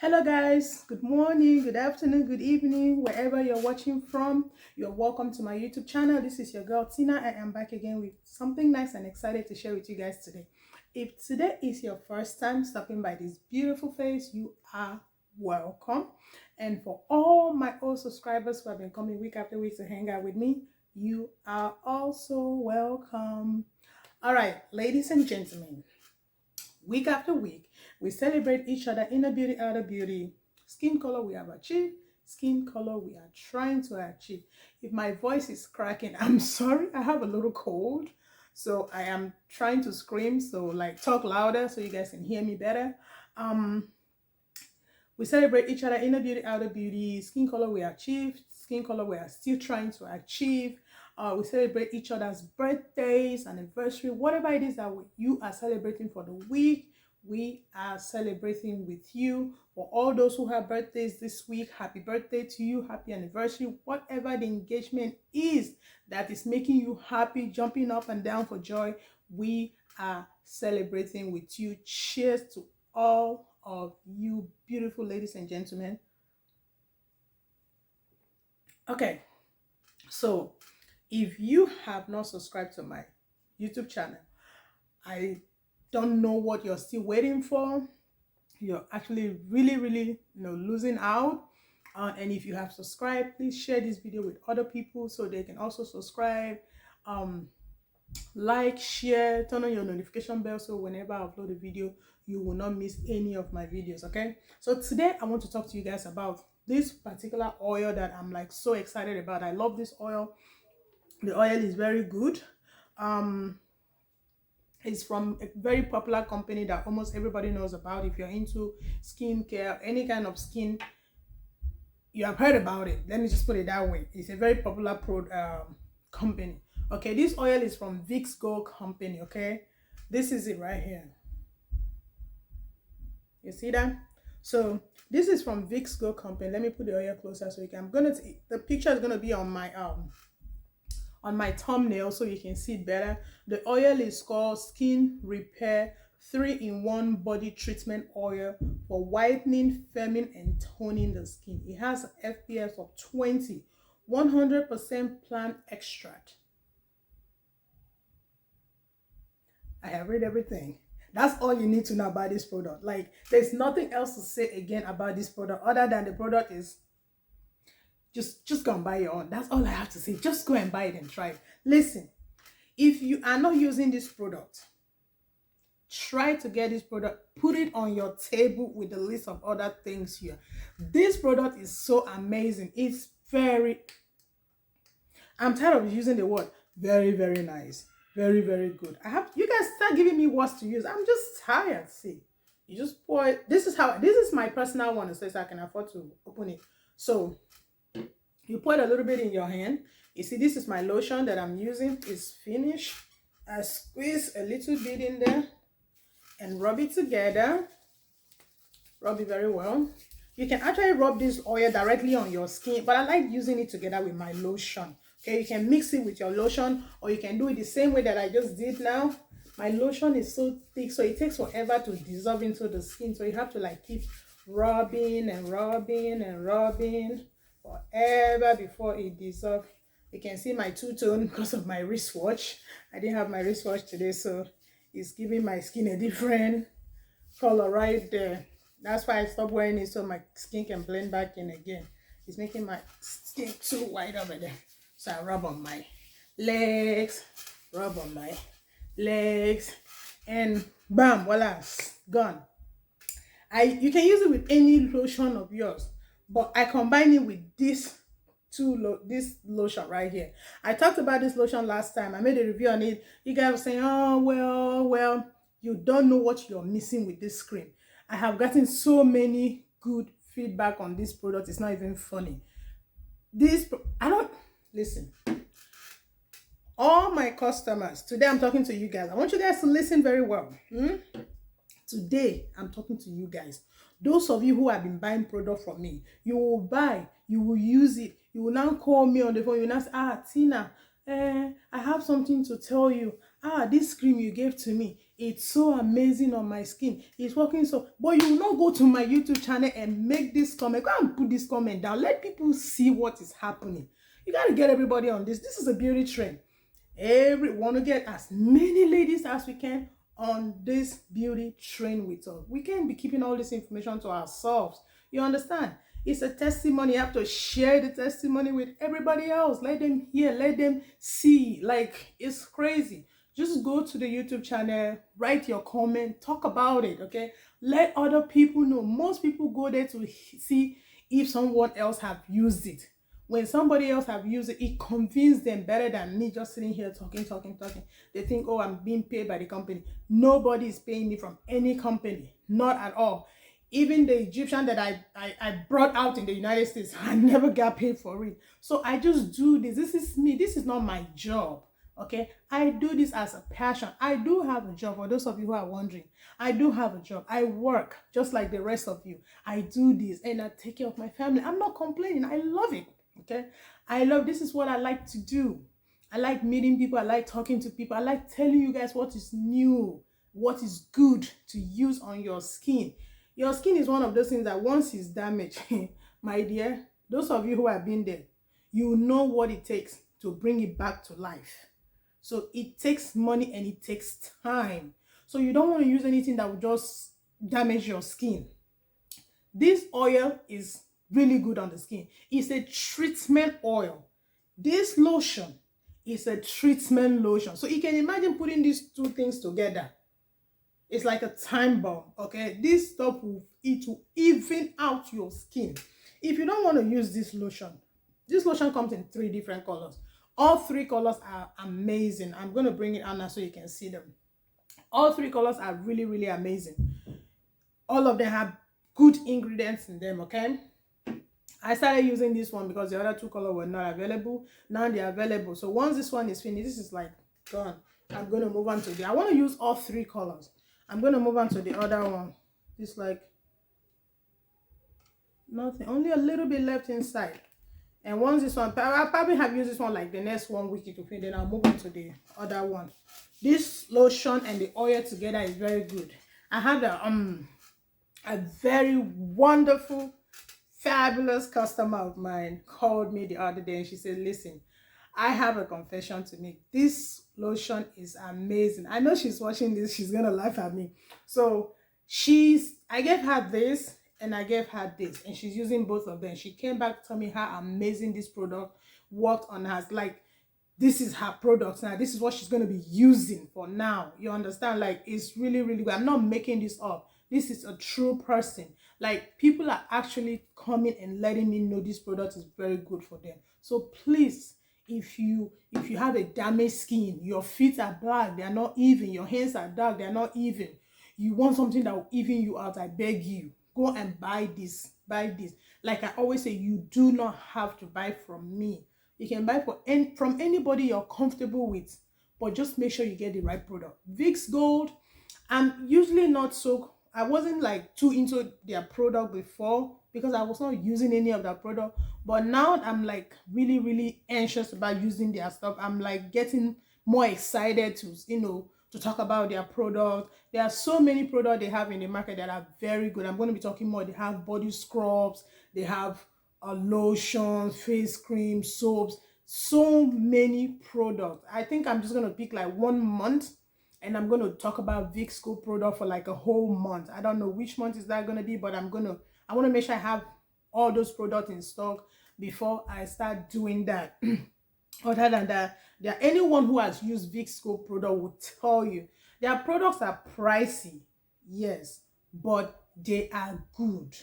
Hello guys, good morning, good afternoon, good evening, wherever you're watching from. You're welcome to my YouTube channel. This is your girl Tina. I am back again with something nice and excited to share with you guys today. If today is your first time stopping by this beautiful face, you are welcome. And for all my old subscribers who have been coming week after week to hang out with me, you are also welcome. All right, ladies and gentlemen, week after week, we celebrate each other, inner beauty, outer beauty, skin color we have achieved, skin color we are trying to achieve. If my voice is cracking, I'm sorry, I have a little cold. So I am trying to scream, so like talk louder so you guys can hear me better. Um, we celebrate each other, inner beauty, outer beauty, skin color we achieved, skin color we are still trying to achieve. We celebrate each other's birthdays, anniversary, whatever it is that you are celebrating for the week. We are celebrating with you. For all those who have birthdays this week, happy birthday to you, happy anniversary, whatever the engagement is that is making you happy, jumping up and down for joy, we are celebrating with you. Cheers to all of you beautiful ladies and gentlemen. Okay, so if you have not subscribed to my YouTube channel, I don't know what you're still waiting for. You're actually really losing out. And if you have subscribed, please share this video with other people so they can also subscribe. Like, share, turn on your notification bell so whenever I upload a video, you will not miss any of my videos. Okay, so today I want to talk to you guys about this particular oil that I'm like so excited about. I love this oil. The oil is very good. It's from a very popular company that almost everybody knows about. If you're into skincare, any kind of skin, you have heard about it. Let me just put it that way. It's a very popular company. Okay, this oil is from Vicks Go company. Okay, this is it right here. You see that? So this is from Vicks Go company. Let me put the oil closer so you can. The picture is gonna be on my thumbnail so you can see it better. The oil is called Skin Repair 3-in-1 Body Treatment Oil for whitening, firming, and toning the skin. It has an FPS of 20, 100% plant extract. I have read everything. That's all you need to know about this product. Like, there's nothing else to say again about this product other than the product is just go and buy your own. That's all I have to say. Just go and buy it and try it. Listen, if you are not using this product, try to get this product, put it on your table with a list of other things here. This product is so amazing. It's I'm tired of using the word very nice, very good. You guys start giving me words to use. I'm just tired. See, you just pour it. This is my personal one, so I can afford to open it. So you put a little bit in your hand. You see, this is my lotion that I'm using. It's finished. I squeeze a little bit in there and rub it together. Rub it very well. You can actually rub this oil directly on your skin, but I like using it together with my lotion. Okay, you can mix it with your lotion, or you can do it the same way that I just did now. My lotion is so thick, so it takes forever to dissolve into the skin, so you have to like keep rubbing and rubbing and rubbing forever before it dissolves. You can see my two-tone because of my wristwatch. I didn't have my wristwatch today, so it's giving my skin a different color right there. That's why I stopped wearing it so my skin can blend back in again. It's making my skin too white over there. So I rub on my legs, and bam, voila, gone. You can use it with any lotion of yours, but I combine it with this lotion right here. I talked about this lotion last time. I made a review on it. You guys were saying, oh well, you don't know what you're missing with this cream. I have gotten so many good feedback on this product. It's not even funny. Listen. All my customers, today I'm talking to you guys. I want you guys to listen very well. Today I'm talking to you guys. Those of you who have been buying product from me, you will buy, you will use it. You will now call me on the phone. You will now say, Tina, I have something to tell you. This cream you gave to me, It's so amazing on my skin. It's working so. But you will not go to my YouTube channel and make this comment. Go and put this comment down. Let people see what is happening. You got to get everybody on this. This is a beauty trend. We want to get as many ladies as we can on this beauty train with us. We can't be keeping all this information to ourselves. You understand? It's a testimony. You have to share the testimony with everybody else. Let them hear, let them see. Like, it's crazy. Just go to the YouTube channel, write your comment, talk about it, okay? Let other people know. Most people go there to see if someone else have used it. When somebody else have used it, it convinces them better than me just sitting here talking. They think, oh, I'm being paid by the company. Nobody is paying me from any company. Not at all. Even the Egyptian that I brought out in the United States, I never got paid for it. So I just do this. This is me. This is not my job. Okay, I do this as a passion. I do have a job. For those of you who are wondering, I do have a job. I work just like the rest of you. I do this and I take care of my family. I'm not complaining. I love it. Okay, this is what I like to do. I like meeting people. I like talking to people. I like telling you guys what is new, what is good to use on your skin. Your skin is one of those things that once it's damaged, my dear, those of you who have been there, you know what it takes to bring it back to life. So it takes money and it takes time. So you don't want to use anything that will just damage your skin. This oil is really good on the skin. It's a treatment oil. This lotion is a treatment lotion. So you can imagine putting these two things together. It's like a time bomb, okay? This stuff will even out your skin. If you don't want to use this lotion comes in 3 different colors. All 3 colors are amazing. I'm going to bring it out now so you can see them. All 3 colors are really, really amazing. All of them have good ingredients in them, okay? I started using this one because the other 2 colors were not available. Now they're available. So once this one is finished, this is like gone. I'm going to move on to I want to use all 3 colors. I'm going to move on to the other one. It's like nothing. Only a little bit left inside. And once this one, I'll probably have used this one like the next 1 week to finish. Then I'll move on to the other one. This lotion and the oil together is very good. I had a very wonderful, fabulous customer of mine called me the other day and she said, listen, I have a confession to make. This lotion is amazing. I know she's watching this. She's going to laugh at me. So I gave her this and I gave her this. And she's using both of them. She came back to tell me how amazing this product worked on her. Like, this is her product now. This is what she's going to be using for now. You understand? Like, it's really, really good. I'm not making this up. This is a true person. Like, people are actually coming and letting me know this product is very good for them. So please, if you have a damaged skin, your feet are black, they are not even, your hands are dark, they are not even, you want something that will even you out, I beg you, go and buy this. Like I always say, you do not have to buy from me. You can buy from anybody you're comfortable with, but just make sure you get the right product. Vicks Gold, I'm usually not so, I wasn't like too into their product before because I was not using any of that product. But now I'm like really, really anxious about using their stuff. I'm like getting more excited to, to talk about their product. There are so many products they have in the market that are very good. I'm going to be talking more. They have body scrubs. They have lotions, face cream, soaps. So many products. I think I'm just going to pick like 1 month. And I'm going to talk about Vicks Gold product for like a whole month. I don't know which month is that going to be, but I want to make sure I have all those products in stock before I start doing that. Other than that, anyone who has used Vicks Gold product will tell you their products are pricey, yes, but they are good.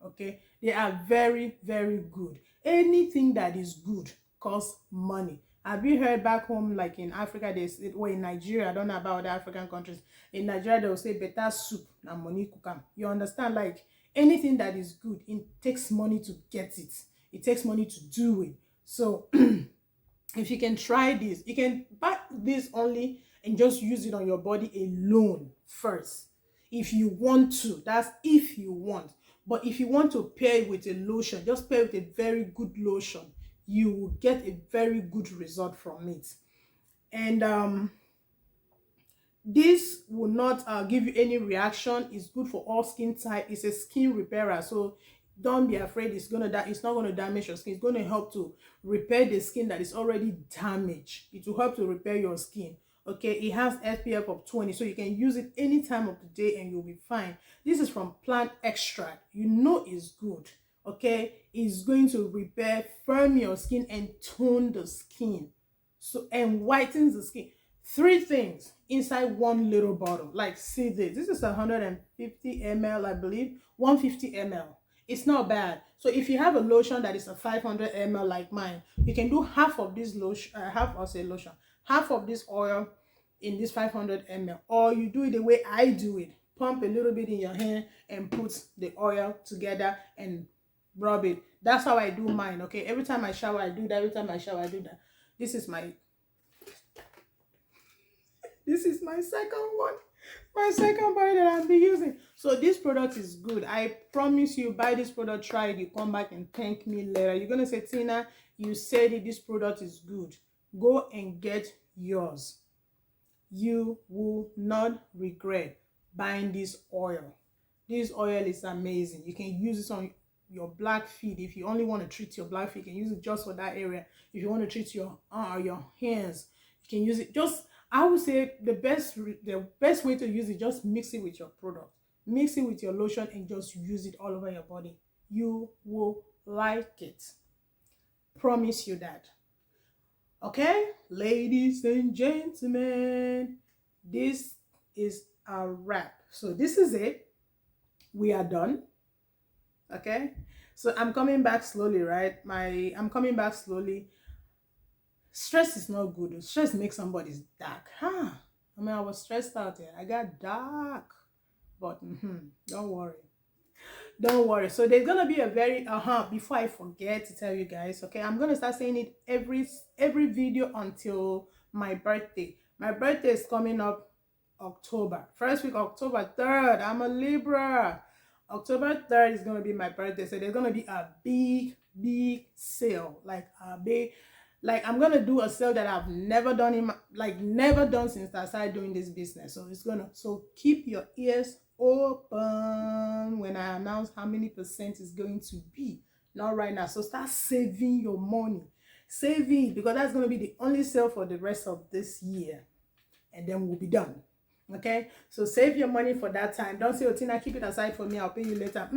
Okay, they are very, very good. Anything that is good costs money. Have you heard back home, like in Africa, in Nigeria, I don't know about other African countries. In Nigeria, they will say better soup na money kukam. You understand? Like anything that is good, it takes money to get it. It takes money to do it. So if you can try this, you can buy this only and just use it on your body alone first. If you want to, that's if you want. But if you want to pair it with a lotion, just pair it with a very good lotion. You will get a very good result from it. And This will not give you any reaction. It's good for all skin type. It's a skin repairer, so don't be afraid it's not going to damage your skin. It's going to help to repair the skin that is already damaged. It will help to repair your skin. Okay, it has SPF of 20, so you can use it any time of the day and you'll be fine. This is from plant extract. You know it's good. Okay, it's going to repair, firm your skin and tone the skin, so and whitens the skin. 3 things inside one little bottle. Like, see this. This is 150 ml, I believe. 150 ml. It's not bad. So if you have a lotion that is a 500 ml like mine, you can do half of this lotion, half of this oil in this 500 ml, or you do it the way I do it. Pump a little bit in your hand and put the oil together and rub it. That's how I do mine. Okay, every time I shower I do that. Every time I shower I do that. This is my second one, my second body that I'll be using. So this product is good. I promise you, buy this product, try it, you come back and thank me later. You're gonna say, Tina, you said it, this product is good. Go and get yours. You will not regret buying this oil. This oil is amazing. You can use it on your black feet. If you only want to treat your black feet, you can use it just for that area. If you want to treat your hands, you can use it. Just, I would say the best way to use it, just mix it with your product. Mix it with your lotion and just use it all over your body. You will like it. Promise you that. Okay, ladies and gentlemen, this is a wrap. So this is it. We are done. Okay, so I'm coming back slowly, right? I'm coming back slowly. Stress is not good. Stress makes somebody dark. I mean, I was stressed out there. I got dark. But don't worry. Don't worry. So there's gonna be a very before I forget to tell you guys, okay, I'm gonna start saying it every video until my birthday. My birthday is coming up October. First week, October 3rd. I'm a Libra. October 3rd is gonna be my birthday. So there's gonna be a big sale. Like I'm gonna do a sale that I've never done never done since I started doing this business. So keep your ears open when I announce how many percent is going to be. Not right now. So start saving your money. Save it, because that's going to be the only sale for the rest of this year. And then we'll be done. Okay? So save your money for that time. Don't say, oh, Tina, keep it aside for me. I'll pay you later.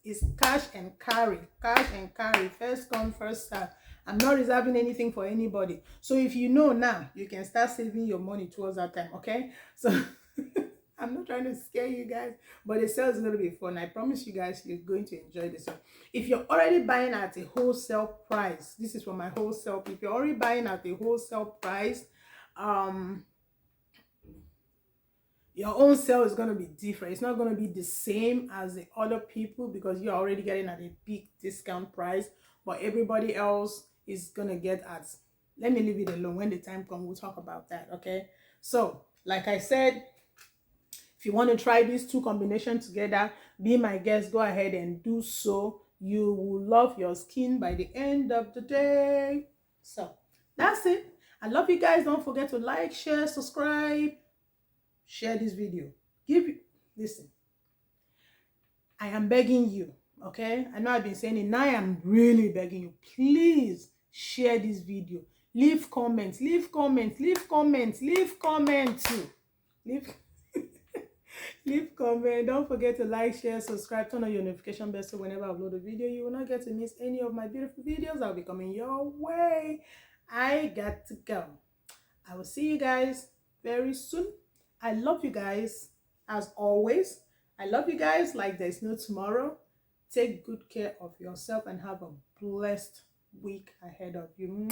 It's cash and carry. Cash and carry. First come, first serve. I'm not reserving anything for anybody. So if you know now, you can start saving your money towards that time. Okay? So I'm not trying to scare you guys, but the sale is going to be fun. I promise you guys, you're going to enjoy this one. If you're already buying at a wholesale price, this is for my wholesale. If you're already buying at a wholesale price, your own sale is going to be different. It's not going to be the same as the other people because you're already getting at a big discount price, but everybody else is going to get at, let me leave it alone. When the time comes, we'll talk about that. Okay? So, like I said, if you want to try these 2 combinations together, be my guest, go ahead and do so. You will love your skin by the end of the day. So, that's it. I love you guys. Don't forget to like, share, subscribe. Share this video. Listen. I am begging you, okay? I know I've been saying it. Now I am really begging you. Please share this video. Leave comments too. Leave comment. Don't forget to like, share, subscribe, turn on your notification bell so whenever I upload a video, you will not get to miss any of my beautiful videos that will be coming your way. I got to go. I will see you guys very soon. I love you guys as always. I love you guys like there's no tomorrow. Take good care of yourself and have a blessed week ahead of you.